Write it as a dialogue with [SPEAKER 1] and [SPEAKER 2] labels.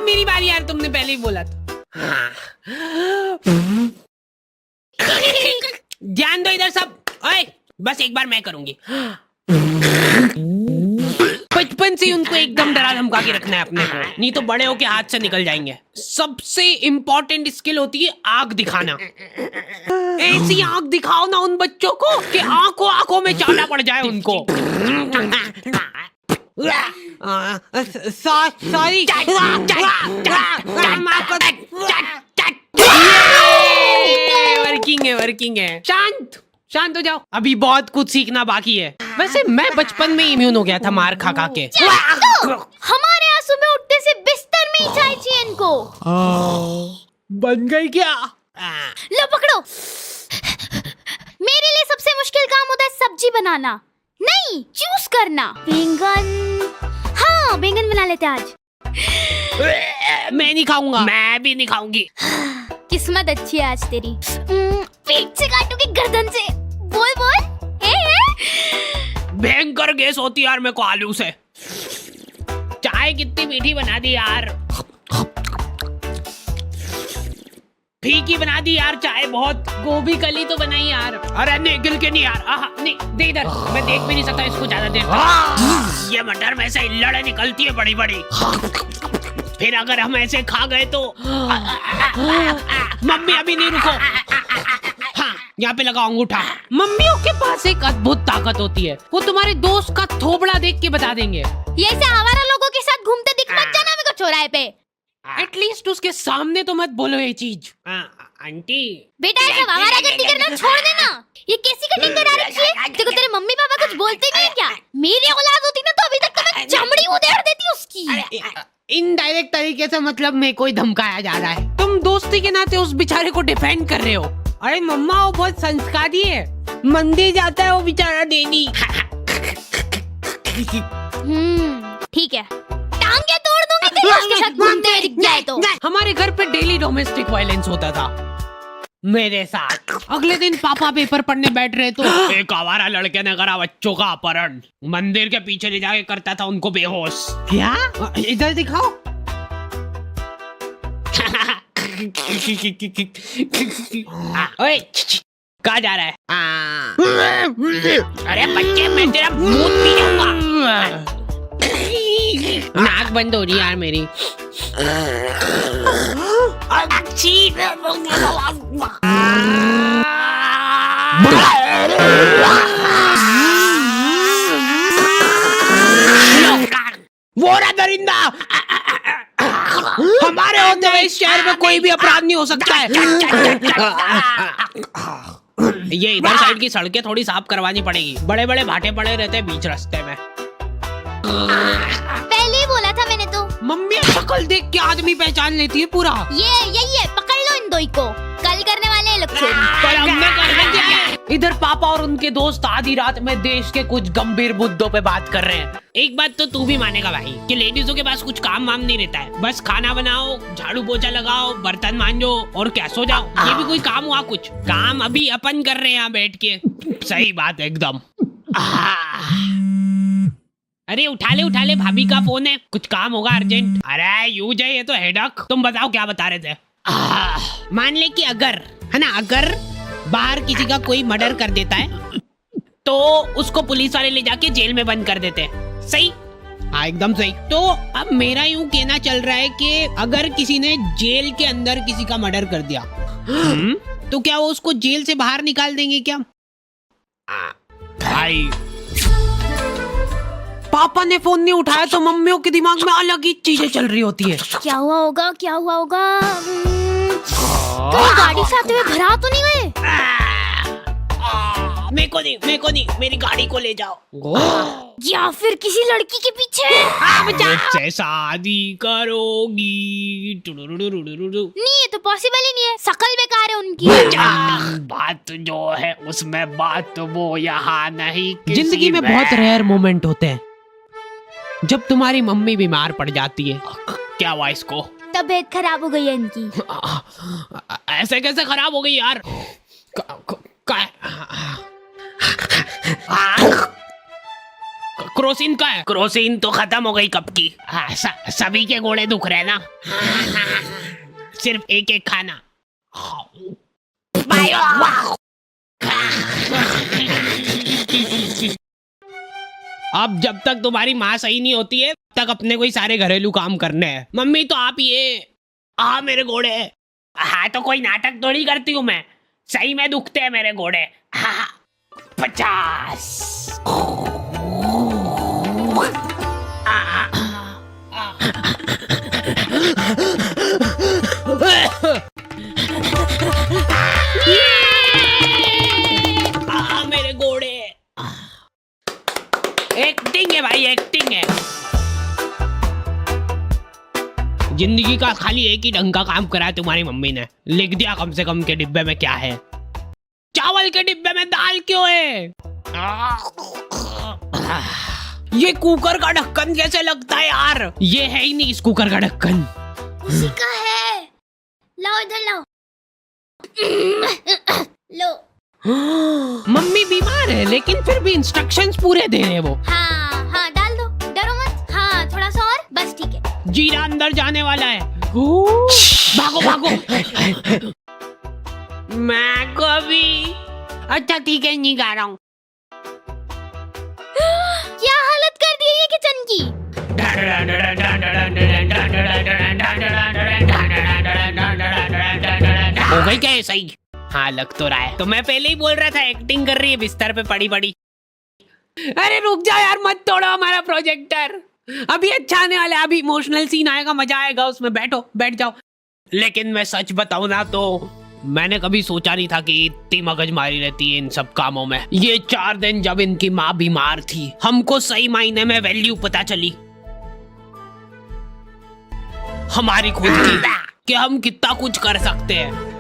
[SPEAKER 1] मेरी बारी यार, तुमने पहले ही बोला था। ध्यान दो इधर सब। ओए, बस एक बार मैं करूंगी। बचपन से उनको एकदम डरा धमका के रखना है अपने को, नहीं तो बड़े होके हाथ से निकल जाएंगे। सबसे इम्पोर्टेंट स्किल होती है आग दिखाना। ऐसी आग दिखाओ ना उन बच्चों को कि आंखों आंखों में चाटा पड़ जाए उनको। सॉरी, वर्किंग है। शांत हो जाओ, अभी बहुत कुछ सीखना बाकी है। वैसे मैं बचपन में इम्यून हो गया था मार खा खा के।
[SPEAKER 2] हमारे आंसू में उठने से बिस्तर में ही चाय चाहिए इनको।
[SPEAKER 1] बन गई क्या?
[SPEAKER 2] लो पकड़ो। मेरे लिए सबसे मुश्किल काम होता है सब्जी बनाना, नहीं चूज करना। बैंगन, हाँ बैंगन बना लेते आज।
[SPEAKER 1] मैं नहीं खाऊंगा। मैं भी नहीं खाऊंगी।
[SPEAKER 2] किस्मत अच्छी है आज तेरी। पेट से काटूंगी गर्दन से। बोल बोल।
[SPEAKER 1] भयंकर गैस होती यार मेरे को आलू से। चाय कितनी मीठी बना दी यार, फीकी बना दी यार चाय बहुत। गोभी कली तो बनाई यार। अरे नहीं, गिल के नहीं यार। नहीं दे इधर, मैं देख भी नहीं सकता इसको ज्यादा देर तक। ये मटर में से लड़े निकलती है बड़ी बड़ी, फिर अगर हम ऐसे खा गए तो। मम्मी अभी नहीं, रुको। हाँ, यहाँ पे लगाओ अंगूठा। मम्मियों के पास एक अद्भुत ताकत होती है, वो तुम्हारे दोस्त का थोबड़ा देख के बता देंगे।
[SPEAKER 2] ये ऐसे आवारा लोगों के साथ घूमते दिख मत जाना मेरे को चौराहे पे।
[SPEAKER 1] एटलीस्ट उसके सामने तो मत बोलो ये चीज। आंटी
[SPEAKER 2] बेटा ऐसा आवारा गर्दी करना छोड़ देना। ये कैसी कटिंग करा रखी है? देखो तेरे मम्मी पापा कुछ बोलते नहीं है क्या? मेरी औलाद होती ना तो अभी तक तो मैं चमड़ी उधेड़ देती उसकी।
[SPEAKER 1] इनडायरेक्ट तरीके से मतलब मेरे को ही धमकाया जा रहा है। तुम दोस्ती के नाते उस बेचारे को डिफेंड कर रहे हो। अरे मम्मा वो बहुत संस्कारी है, मंदिर जाता है वो बेचारा डेली।
[SPEAKER 2] ठीक है, टांगे तोड़ दूंगी तेरी उसके साथ घूमते हुए दिख जाए तो।
[SPEAKER 1] हमारे घर पे डेली डोमेस्टिक वायलेंस होता था मेरे साथ। अगले दिन पापा पेपर पढ़ने बैठ रहे तो एक आवारा लड़के ने करा बच्चों का अपहरण। मंदिर के पीछे ले जाके करता था उनको बेहोश। क्या? इधर दिखाओ। ओए, कहाँ जा रहा है? अरे बच्चे, मैं तेरा मुंह पी जाऊंगा। नाक बंद हो रही यार मेरी। वो रहा दरिंदा। हमारे होते हुए इस शहर में कोई भी अपराध नहीं हो सकता है। ये इधर साइड की सड़कें थोड़ी साफ करवानी पड़ेगी, बड़े बड़े भाटे पड़े रहते हैं बीच रास्ते में।
[SPEAKER 2] पहले ही बोला था मैंने तो।
[SPEAKER 1] मम्मी शक्ल देख के आदमी पहचान लेती है पूरा।
[SPEAKER 2] ये यही है, पकड़ लो इन दोई को, कल करने वाले हैं लोग चोरी।
[SPEAKER 1] पर हमने करना क्या है? इधर पापा और उनके दोस्त आधी रात में देश के कुछ गंभीर मुद्दों पे बात कर रहे हैं। एक बात तो तू भी मानेगा भाई कि लेडीजों के पास कुछ काम वाम नहीं रहता है। बस खाना बनाओ, झाड़ू पोछा लगाओ, बर्तन मांजो और क्या सो जाओ। ये भी कोई काम हुआ? कुछ काम अभी अपन कर रहे हैं यहाँ बैठ के। सही बात एकदम। अरे उठा ले, भाभी का फोन है, कुछ काम होगा अर्जेंट। अरे यूं जाए, ये तो हेडक। तुम बताओ क्या बता रहे थे? मान ले कि अगर है ना, अगर बाहर किसी का कोई मर्डर कर देता है तो उसको पुलिस वाले ले जाके जेल में बंद कर देते हैं। सही? हाँ एकदम सही। तो अब मेरा यूं कहना चल रहा है कि अगर किसी ने जेल के अंदर किसी का मर्डर कर दिया तो क्या वो उसको जेल से बाहर निकाल देंगे क्या? भाई पापा ने फोन नहीं उठाया तो मम्मियों के दिमाग में अलग ही चीजें चल रही होती है।
[SPEAKER 2] क्या हुआ होगा? कहीं गाड़ी से आते हुए भरा तो नहीं गए?
[SPEAKER 1] मेरे को नहीं, मेरी गाड़ी को ले जाओ।
[SPEAKER 2] या फिर किसी लड़की के पीछे।
[SPEAKER 1] मुझसे शादी करोगी?
[SPEAKER 2] नहीं, ये तो पॉसिबल ही नहीं है, शकल बेकार है उनकी।
[SPEAKER 1] बात जो है उसमें बात तो वो यहाँ नहीं। जिंदगी में बहुत रेयर मोमेंट होते हैं जब तुम्हारी मम्मी बीमार पड़ जाती है। क्या हुआ इसको?
[SPEAKER 2] तबीयत खराब हो गई है इनकी।
[SPEAKER 1] ऐसे कैसे खराब हो गई यार? क्रोसिन का है? क्रोसिन तो खत्म हो गई कब की। हाँ, सभी के घोड़े दुख रहे ना। सिर्फ एक एक खाना। अब जब तक तुम्हारी माँ सही नहीं होती है तब तक अपने को ही सारे घरेलू काम करने हैं। मम्मी तो आप ये मेरे घोड़े। हाँ तो कोई नाटक थोड़ी करती हूँ मैं, सही में दुखते हैं मेरे घोड़े। हाँ 50। मेरे घोड़े। एक्टिंग है भाई, एक्टिंग है। जिंदगी का खाली एक ही ढंग का काम करा है तुम्हारी मम्मी ने। लिख दिया कम से कम के डिब्बे में क्या है। चावल के डिब्बे में दाल क्यों है? ये कुकर का ढक्कन कैसे लगता है यार? ये है ही नहीं इस कुकर का ढक्कन।
[SPEAKER 2] उसी का है। लाओ इधर लाओ। लो।
[SPEAKER 1] मम्मी बीमार है लेकिन फिर भी इंस्ट्रक्शंस पूरे दे रहे हैं वो।
[SPEAKER 2] हाँ हाँ डाल दो, डरो मत। हाँ थोड़ा सा और, बस ठीक है।
[SPEAKER 1] जीरा अंदर जाने वाला है। भागो भागो। मैं कभी। अच्छा ठीक है, नहीं गा रहा हूँ।
[SPEAKER 2] क्या हालत कर दी है ये किचन की।
[SPEAKER 1] हो गई क्या सही? हाँ लग तो रहा है। तो मैं पहले ही बोल रहा था एक्टिंग कर रही है बिस्तर पे पड़ी पड़ी। अरे रुक जाओ यार, मत तोड़ो हमारा प्रोजेक्टर। अभी अच्छा आने वाला है, अभी इमोशनल सीन आएगा, मजा आएगा उसमें। बैठ जाओ। लेकिन मैं सच बताऊं ना तो मैंने कभी सोचा नहीं था कि इतनी मगजमारी रहती है इन सब कामों में। ये 4 दिन जब इनकी माँ बीमार थी हमको सही मायने में वैल्यू पता चली हमारी खुद की, कि हम कितना कुछ कर सकते हैं।